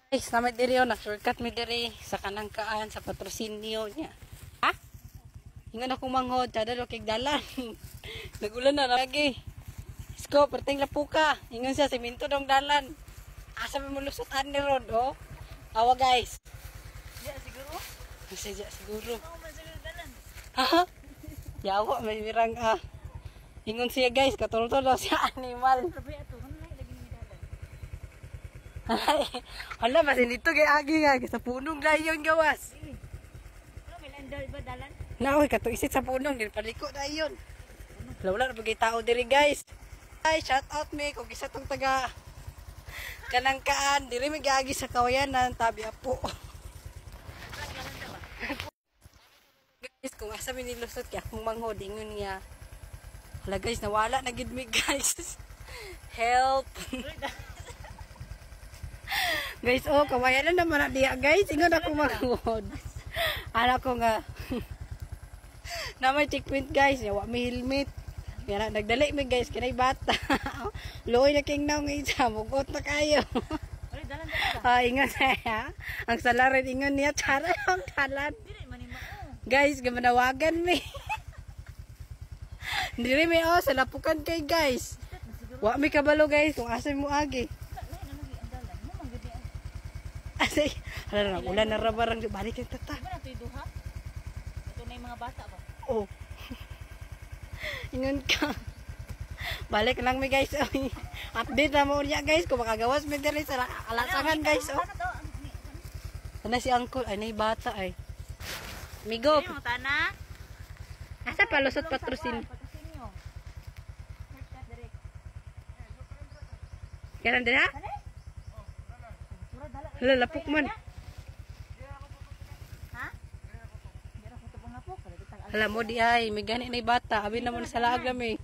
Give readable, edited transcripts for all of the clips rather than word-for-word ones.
Guys, naman diri yun. Shortcut mi diri sa kanangkaan sa patrosinio niya. Ha? Ingon ako manghod. Tada lo kay dalan. Nagulan na lagi. Isko, perting lapuka. Ingon siya, siminto dong dalan. Asa mo lusutan ni Rod, oh. Awa guys. Diya siguro? Masaya diya siguro. Oo, siguro dalan. Ha? Yawa, may mirang ingon siya guys, katultol siya animal. Sabi ato, ano na lagi ni dalan? Hala, mas dito kay agi nga. Sa punong dayon gawas. Ano, may landal ba dalan? Naoy, katuisit sa punong. Paliko dayon. Wala na bagay tao diri guys. Ay, shout out me. Kung isa tong taga kanangkaan. Diri may gagi sa kawayanan. Tabi apo. Guys, kung asa mi nilusot kaya akong manghod. Ingon niya. Hala guys, nawala na gid mi guys. Help. Guys, oh, kawayanan naman na diya guys. Ingon ako manghod. Anak ko nga. Na may checkpoint guys. Yawa may helmet. Kaya nagdali mi guys. Kinay bata. Luoy na king naong isa. Mugot na kayo. Ay, dalan dalan. Ingon niya. Ang salarin ingon niya. Tsara ang talan. Dili man ni mao. Guys, gamanawagan mi. Dili mi oh. Sa lapukan kay guys. Wa mi kabalo guys. Kung asa mo agi. Lain na lagi ang dalan. Mo man gadi. Asay. Hala na. Ulan na rabarang. Balik yung tata. Di ba na ito duha? Ito na yung mga bata ba? Oh. Ingon ka. Balik lang mi guys. Update na mo niya guys. Kung makagawas mi diri sa alasangan guys. Oh. Ano to? Ano si uncle? Ay, nay bata ay. Migo. Ano mo tana? Asa palusot patrosin? Patrosinio. Shortcut direct. Kailan din ha? Dali? Sura dalan. Hala, lapok man. Ha? Dira ko to nga po. Kada kitang Hala mo di ay. May gani nay bata. Abi naman sa laag lami.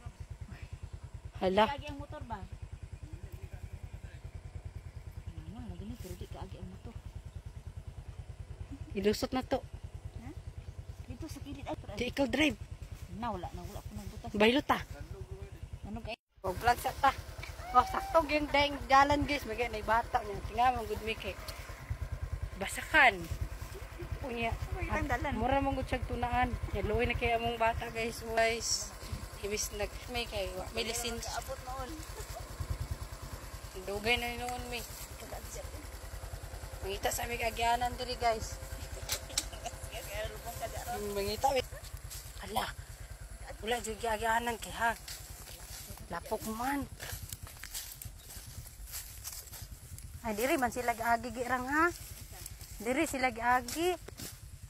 Hala. Kaagi ang motor ba? Ano, lagi ni pero di kaagi ang motor. Ilusot na to. Ha? Dito sa kilid ay Di ikaw drive. wala ko nang butas. Baylot ta. Ano kay? O vlog sa ta. Oh, sakto yung daing jalan guys. May gani nay bata niya. Tingnan mo good week eh. Basakan. Unya. Ang dalan. Mura mong gutsag tunaan. Yaluoy na kay among bata guys. Guys. Ibis nag may kay may lisensya. Abot noon. Dugay na noon mi. Mangita sa aming agyanan diri guys. Mangita wait. Ala. Wala jud agyanan kay ha. Lapok man. Ay diri man sila agi girang ha. Diri sila agi.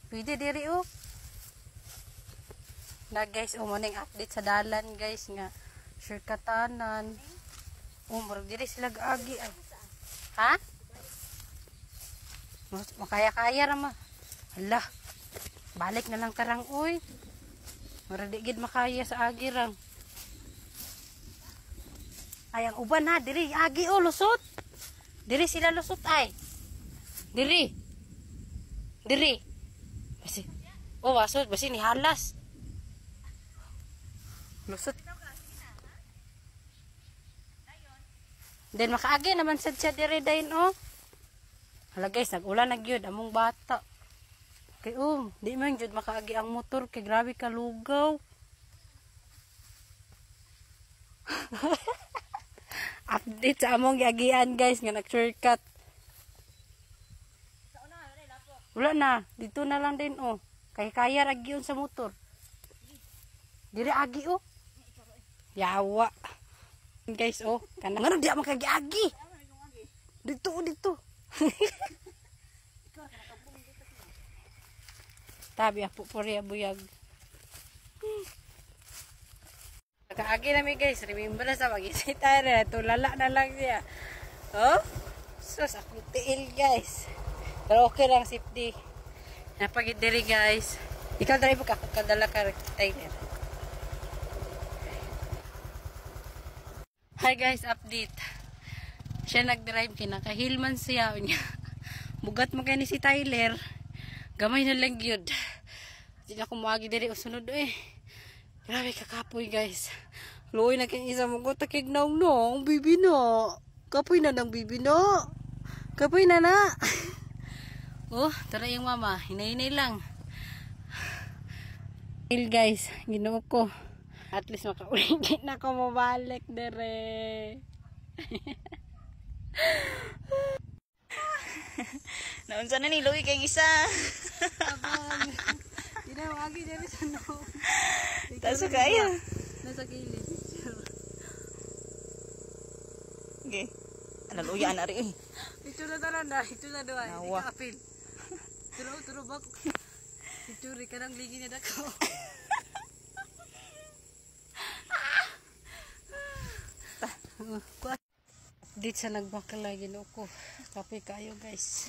Pwede diri oh. Na guys, morning update sa dalan guys nga shortcutanan. Murag diri sila agi ay. Ha? Makaya-kaya ra ma. Hala. Balik na lang karang uy. Murag di gid makaya sa agi rang. Ay ang uban ha, diri agi oh lusot. Diri sila lusot ay. Diri. Diri. Basi. Oh, wasod basi ni halas. Lusot. Then makaagi naman sad siya diri dayon oh. Hala guys, nag-ulan na gyud among bata. Kay di man gyud makaagi ang motor kay grabe ka lugaw. Update sa among giagian guys nga nag-shortcut. Wala na, dito na lang din oh. Kay kaya ra gyud sa motor. Diri agi oh. Yawa. Guys, oh. Kanang ngano di man kagi-agi. Dito, dito. Tabi apo pori abuyag. Kaagi na mi guys. Remember na sa mag-isita na. Tulala na lang siya. Oh? Sus, akong tiil guys. Pero okay lang, safety. Napagid diri guys. Ikaw drive ka. Kadala ka Tyler. Hi guys, update. Siya nag-drive kinakahilman siya niya. Bugat mo kay ni si Tyler. Gamay na lang gyud. Di na ko moagi diri usunod eh. Grabe kakapoy guys. Luoy na kay isa mo ko takig nong bibi no. Kapoy na nang bibi no. Kapoy na na. Oh, tara yung mama. Hinay-hinay lang. Guys, ginoo ko. At least makauwi na ako mabalik dere. Naunsa na ni Louie kay isa. Abang. Ginawagi dere sa no. Taso kaya. Nasa kilid. Okay. Ano Louie ana ri. Ito na tara na. Ito na doon. Hindi Nawa. ka apil. Turo bak. Ito rin ka nang ligi na dako. Dito sa nagbakala ginoo ko. Kape kayo guys.